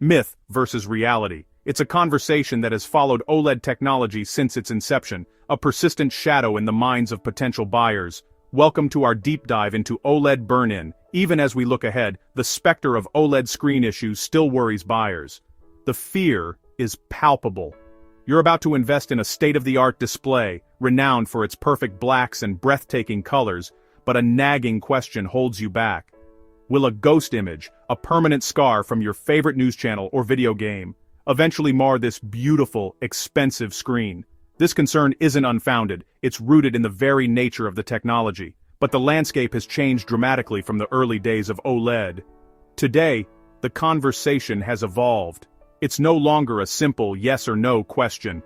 Myth versus reality. It's a conversation that has followed OLED technology since its inception, a persistent shadow in the minds of potential buyers. Welcome to our deep dive into OLED burn-in. Even as we look ahead, the specter of OLED screen issues still worries buyers. The fear is palpable. You're about to invest in a state-of-the-art display, renowned for its perfect blacks and breathtaking colors, but a nagging question holds you back. Will a ghost image, a permanent scar from your favorite news channel or video game, eventually mar this beautiful, expensive screen? This concern isn't unfounded, it's rooted in the very nature of the technology. But the landscape has changed dramatically from the early days of OLED. Today, the conversation has evolved. It's no longer a simple yes or no question.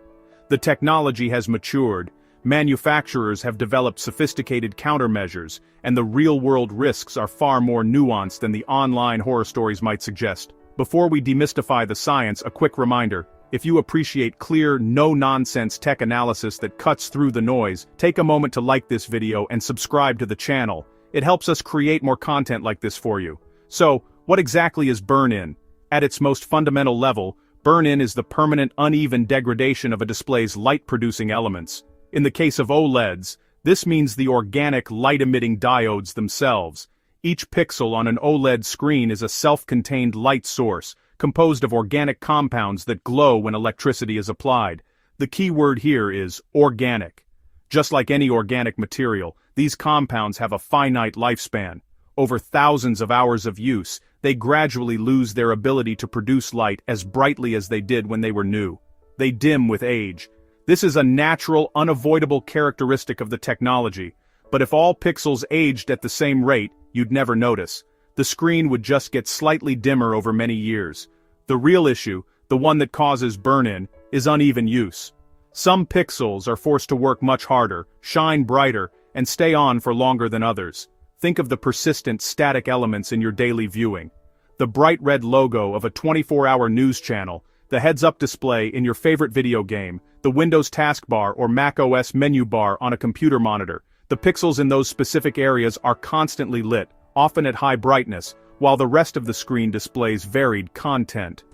The technology has matured, manufacturers have developed sophisticated countermeasures, and the real-world risks are far more nuanced than the online horror stories might suggest. Before we demystify the science, a quick reminder: if you appreciate clear, no-nonsense tech analysis that cuts through the noise, take a moment to like this video and subscribe to the channel. It helps us create more content like this for you. So, what exactly is burn-in? At its most fundamental level, burn-in is the permanent uneven degradation of a display's light-producing elements. In the case of OLEDs, this means the organic light-emitting diodes themselves. Each pixel on an OLED screen is a self-contained light source, composed of organic compounds that glow when electricity is applied. The key word here is organic. Just like any organic material, these compounds have a finite lifespan. Over thousands of hours of use, they gradually lose their ability to produce light as brightly as they did when they were new. They dim with age. This is a natural, unavoidable characteristic of the technology, but if all pixels aged at the same rate, you'd never notice. The screen would just get slightly dimmer over many years. The real issue, the one that causes burn-in, is uneven use. Some pixels are forced to work much harder, shine brighter, and stay on for longer than others. Think of the persistent static elements in your daily viewing. The bright red logo of a 24-hour news channel, the heads-up display in your favorite video game, the Windows taskbar or Mac OS menu bar on a computer monitor. The pixels in those specific areas are constantly lit, often at high brightness, while the rest of the screen displays varied content.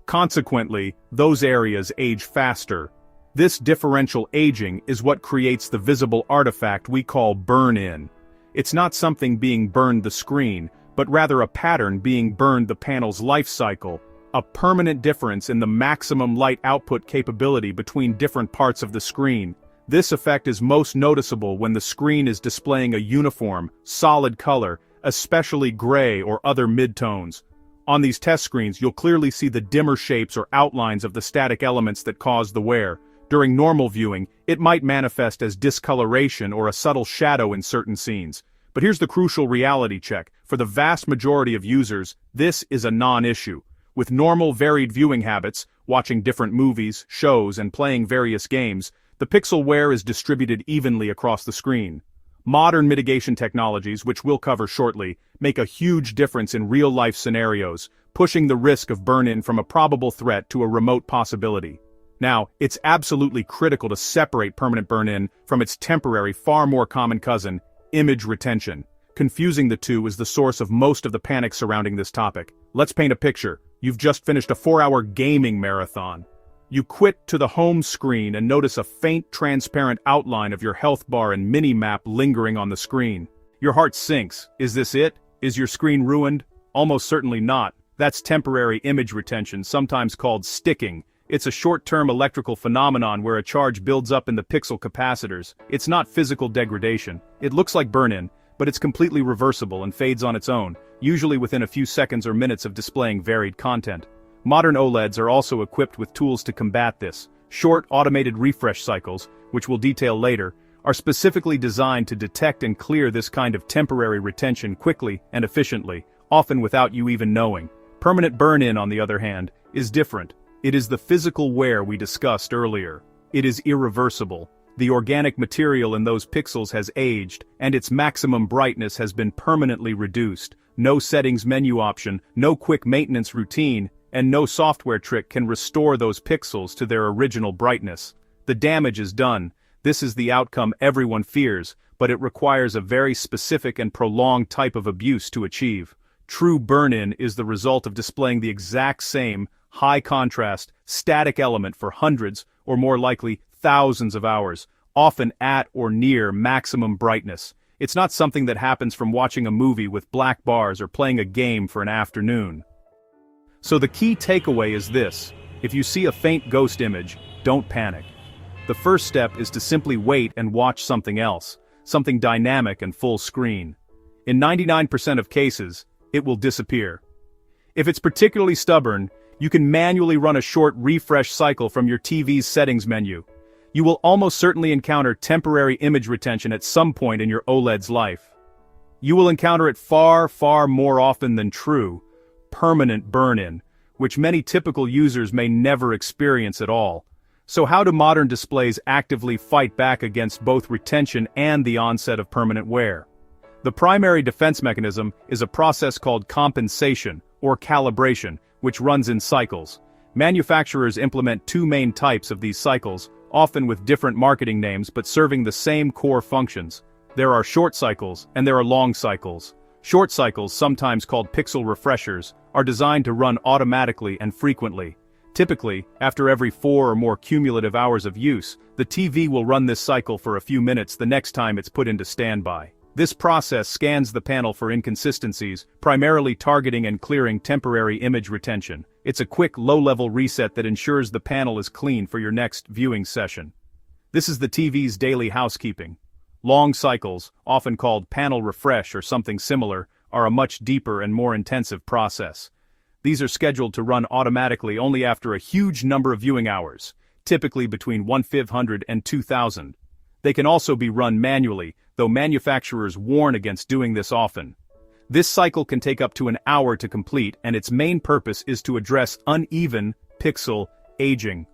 Consequently, those areas age faster. This differential aging is what creates the visible artifact we call burn-in. It's not something being burned the screen, but rather a pattern being burned the panel's life cycle, a permanent difference in the maximum light output capability between different parts of the screen. This effect is most noticeable when the screen is displaying a uniform, solid color, especially gray or other midtones. On these test screens, you'll clearly see the dimmer shapes or outlines of the static elements that cause the wear. During normal viewing, it might manifest as discoloration or a subtle shadow in certain scenes. But here's the crucial reality check. For the vast majority of users, this is a non-issue. With normal varied viewing habits, watching different movies, shows, and playing various games, the pixel wear is distributed evenly across the screen. Modern mitigation technologies, which we'll cover shortly, make a huge difference in real-life scenarios, pushing the risk of burn-in from a probable threat to a remote possibility. Now, it's absolutely critical to separate permanent burn-in from its temporary, far more common cousin, image retention. Confusing the two is the source of most of the panic surrounding this topic. Let's paint a picture. You've just finished a 4-hour gaming marathon. You quit to the home screen and notice a faint, transparent outline of your health bar and mini-map lingering on the screen. Your heart sinks. Is this it? Is your screen ruined? Almost certainly not. That's temporary image retention, sometimes called sticking. It's a short-term electrical phenomenon where a charge builds up in the pixel capacitors. It's not physical degradation. It looks like burn-in, but it's completely reversible and fades on its own, usually within a few seconds or minutes of displaying varied content. Modern OLEDs are also equipped with tools to combat this. Short, automated refresh cycles, which we'll detail later, are specifically designed to detect and clear this kind of temporary retention quickly and efficiently, often without you even knowing. Permanent burn-in, on the other hand, is different. It is the physical wear we discussed earlier. It is irreversible. The organic material in those pixels has aged, and its maximum brightness has been permanently reduced. No settings menu option, no quick maintenance routine, and no software trick can restore those pixels to their original brightness. The damage is done. This is the outcome everyone fears, but it requires a very specific and prolonged type of abuse to achieve. True burn-in is the result of displaying the exact same, high-contrast, static element for hundreds, or more likely, thousands of hours, often at or near maximum brightness. It's not something that happens from watching a movie with black bars or playing a game for an afternoon. So the key takeaway is this: if you see a faint ghost image, don't panic. The first step is to simply wait and watch something else, something dynamic and full screen. In 99% of cases, it will disappear. If it's particularly stubborn, you can manually run a short refresh cycle from your TV's settings menu. You will almost certainly encounter temporary image retention at some point in your OLED's life. You will encounter it far, far more often than true, permanent burn-in, which many typical users may never experience at all. So how do modern displays actively fight back against both retention and the onset of permanent wear? The primary defense mechanism is a process called compensation, or calibration, which runs in cycles. Manufacturers implement two main types of these cycles, often with different marketing names but serving the same core functions. There are short cycles and there are long cycles. Short cycles, sometimes called pixel refreshers, are designed to run automatically and frequently. Typically, after every 4 or more cumulative hours of use, the TV will run this cycle for a few minutes the next time it's put into standby. This process scans the panel for inconsistencies, primarily targeting and clearing temporary image retention. It's a quick, low-level reset that ensures the panel is clean for your next viewing session. This is the TV's daily housekeeping. Long cycles, often called panel refresh or something similar, are a much deeper and more intensive process. These are scheduled to run automatically only after a huge number of viewing hours, typically between 1,500 and 2,000. They can also be run manually, though manufacturers warn against doing this often. This cycle can take up to an hour to complete, and its main purpose is to address uneven pixel aging.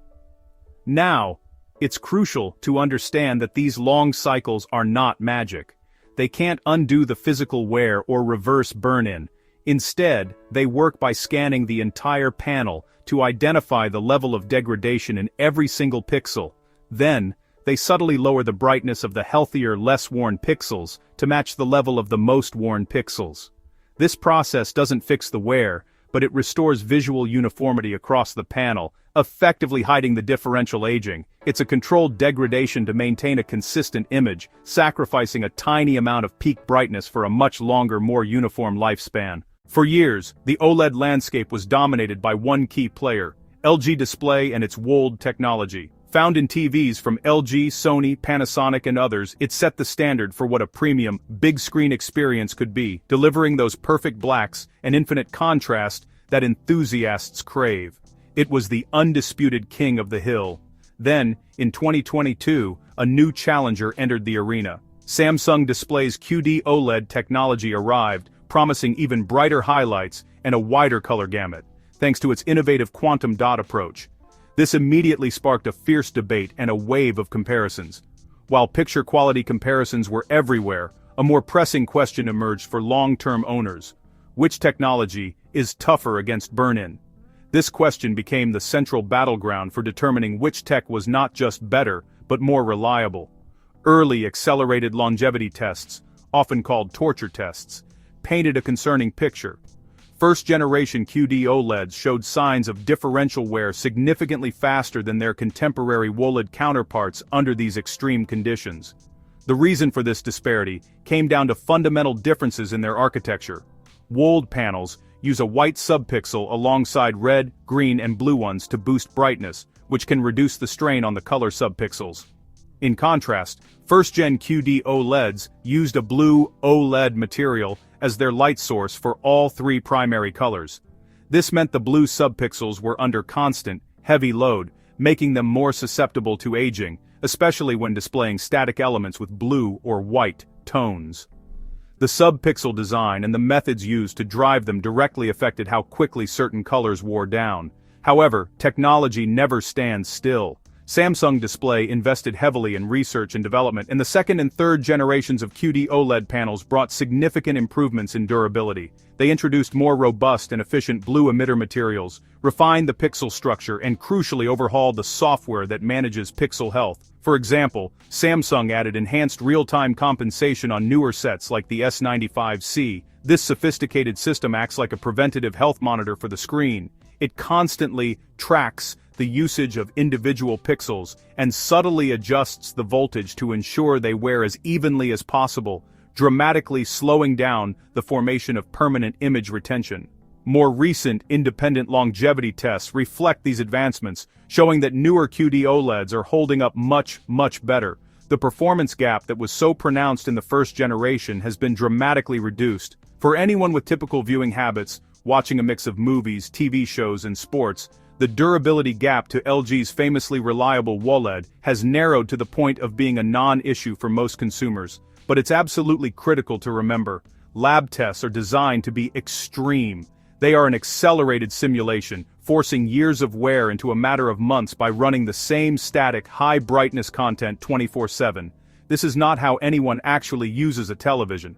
Now, it's crucial to understand that these long cycles are not magic. They can't undo the physical wear or reverse burn-in. Instead, they work by scanning the entire panel to identify the level of degradation in every single pixel. Then, they subtly lower the brightness of the healthier, less worn pixels to match the level of the most worn pixels. This process doesn't fix the wear, but it restores visual uniformity across the panel, effectively hiding the differential aging. It's a controlled degradation to maintain a consistent image, sacrificing a tiny amount of peak brightness for a much longer, more uniform lifespan. For years, the OLED landscape was dominated by one key player, LG Display and its WOLED technology. Found in TVs from LG, Sony, Panasonic and others, it set the standard for what a premium, big-screen experience could be, delivering those perfect blacks and infinite contrast that enthusiasts crave. It was the undisputed king of the hill. Then, in 2022, a new challenger entered the arena. Samsung Display's QD-OLED technology arrived, promising even brighter highlights and a wider color gamut, thanks to its innovative quantum dot approach. This immediately sparked a fierce debate and a wave of comparisons. While picture quality comparisons were everywhere, a more pressing question emerged for long-term owners. Which technology is tougher against burn-in? This question became the central battleground for determining which tech was not just better, but more reliable. Early accelerated longevity tests, often called torture tests, painted a concerning picture. First-generation QD-OLEDs showed signs of differential wear significantly faster than their contemporary WOLED counterparts under these extreme conditions. The reason for this disparity came down to fundamental differences in their architecture. WOLED panels use a white subpixel alongside red, green, and blue ones to boost brightness, which can reduce the strain on the color subpixels. In contrast, first-gen QD-OLEDs used a blue OLED material as their light source for all three primary colors. This meant the blue subpixels were under constant, heavy load, making them more susceptible to aging, especially when displaying static elements with blue or white tones. The subpixel design and the methods used to drive them directly affected how quickly certain colors wore down. However, technology never stands still. Samsung Display invested heavily in research and development, and the second and third generations of QD-OLED panels brought significant improvements in durability. They introduced more robust and efficient blue emitter materials, refined the pixel structure, and crucially overhauled the software that manages pixel health. For example, Samsung added enhanced real-time compensation on newer sets like the S95C, This sophisticated system acts like a preventative health monitor for the screen. It constantly tracks the usage of individual pixels and subtly adjusts the voltage to ensure they wear as evenly as possible, dramatically slowing down the formation of permanent image retention. More recent independent longevity tests reflect these advancements, showing that newer QD-OLEDs are holding up much better. The performance gap that was so pronounced in the first generation has been dramatically reduced. For anyone with typical viewing habits, watching a mix of movies, TV shows, and sports, the durability gap to LG's famously reliable WOLED has narrowed to the point of being a non-issue for most consumers. But it's absolutely critical to remember, lab tests are designed to be extreme. They are an accelerated simulation, forcing years of wear into a matter of months by running the same static, high-brightness content 24/7. This is not how anyone actually uses a television.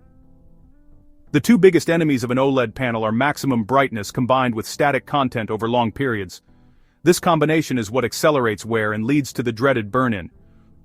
The two biggest enemies of an OLED panel are maximum brightness combined with static content over long periods. This combination is what accelerates wear and leads to the dreaded burn-in.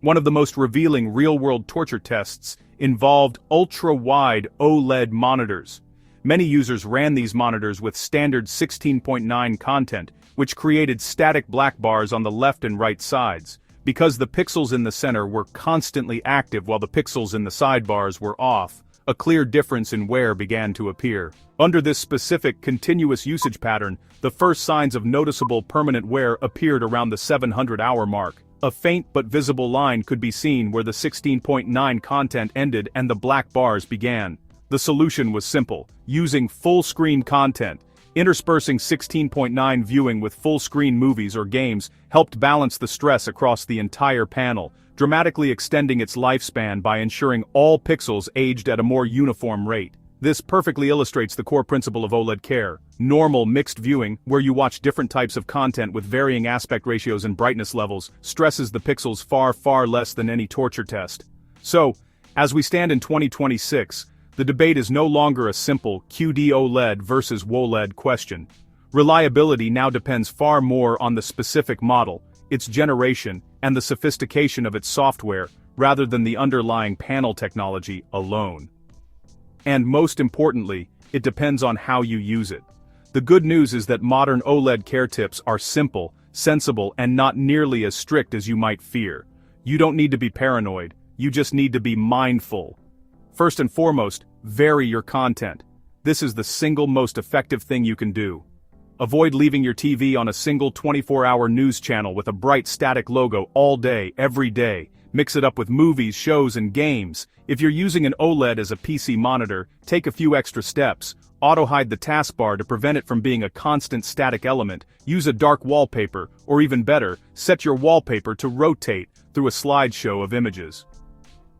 One of the most revealing real-world torture tests involved ultra-wide OLED monitors. Many users ran these monitors with standard 16.9 content, which created static black bars on the left and right sides. Because the pixels in the center were constantly active while the pixels in the sidebars were off, a clear difference in wear began to appear. Under this specific continuous usage pattern, the first signs of noticeable permanent wear appeared around the 700-hour mark. A faint but visible line could be seen where the 16.9 content ended and the black bars began. The solution was simple: using full-screen content. Interspersing 16.9 viewing with full-screen movies or games helped balance the stress across the entire panel, dramatically extending its lifespan by ensuring all pixels aged at a more uniform rate. This perfectly illustrates the core principle of OLED care. Normal mixed viewing, where you watch different types of content with varying aspect ratios and brightness levels, stresses the pixels far less than any torture test. So, as we stand in 2026, the debate is no longer a simple QD-OLED versus WOLED question. Reliability now depends far more on the specific model, its generation, and the sophistication of its software, rather than the underlying panel technology alone. And most importantly, it depends on how you use it. The good news is that modern OLED care tips are simple, sensible, and not nearly as strict as you might fear. You don't need to be paranoid, you just need to be mindful. First and foremost, vary your content. This is the single most effective thing you can do. Avoid leaving your TV on a single 24-hour news channel with a bright static logo all day, every day. Mix it up with movies, shows, and games. If you're using an OLED as a PC monitor, take a few extra steps. Auto-hide the taskbar to prevent it from being a constant static element. Use a dark wallpaper, or even better, set your wallpaper to rotate through a slideshow of images.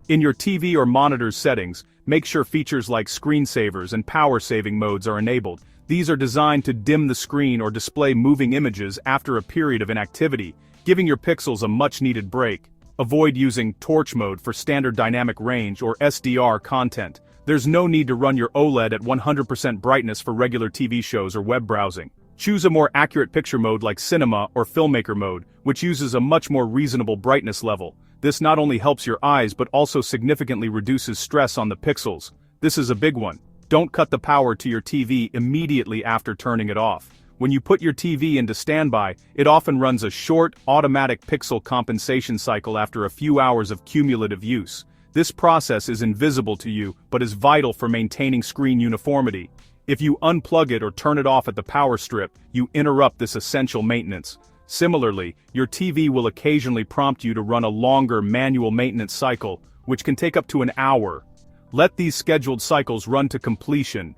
In your TV or monitor's settings, make sure features like screensavers and power-saving modes are enabled. These are designed to dim the screen or display moving images after a period of inactivity, giving your pixels a much-needed break. Avoid using torch mode for standard dynamic range or SDR content. There's no need to run your OLED at 100% brightness for regular TV shows or web browsing. Choose a more accurate picture mode like cinema or filmmaker mode, which uses a much more reasonable brightness level. This not only helps your eyes but also significantly reduces stress on the pixels. This is a big one. Don't cut the power to your TV immediately after turning it off. When you put your TV into standby, it often runs a short, automatic pixel compensation cycle after a few hours of cumulative use. This process is invisible to you, but is vital for maintaining screen uniformity. If you unplug it or turn it off at the power strip, you interrupt this essential maintenance. Similarly, your TV will occasionally prompt you to run a longer manual maintenance cycle, which can take up to an hour. Let these scheduled cycles run to completion.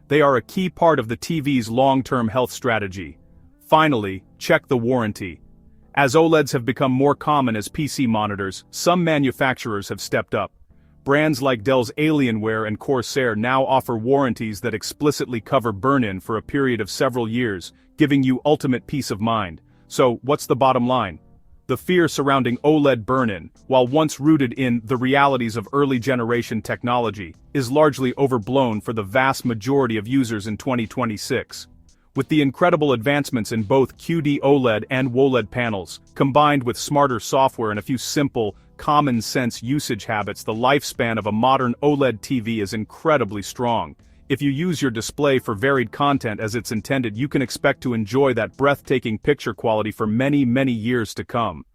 They are a key part of the TV's long-term health strategy. Finally, check the warranty. As OLEDs have become more common as PC monitors, some manufacturers have stepped up. Brands like Dell's Alienware and Corsair now offer warranties that explicitly cover burn-in for a period of several years, giving you ultimate peace of mind. So, what's the bottom line? The fear surrounding OLED burn-in, while once rooted in the realities of early-generation technology, is largely overblown for the vast majority of users in 2026. With the incredible advancements in both QD-OLED and WOLED panels, combined with smarter software and a few simple, common-sense usage habits, the lifespan of a modern OLED TV is incredibly strong. If you use your display for varied content as it's intended, you can expect to enjoy that breathtaking picture quality for many, many years to come.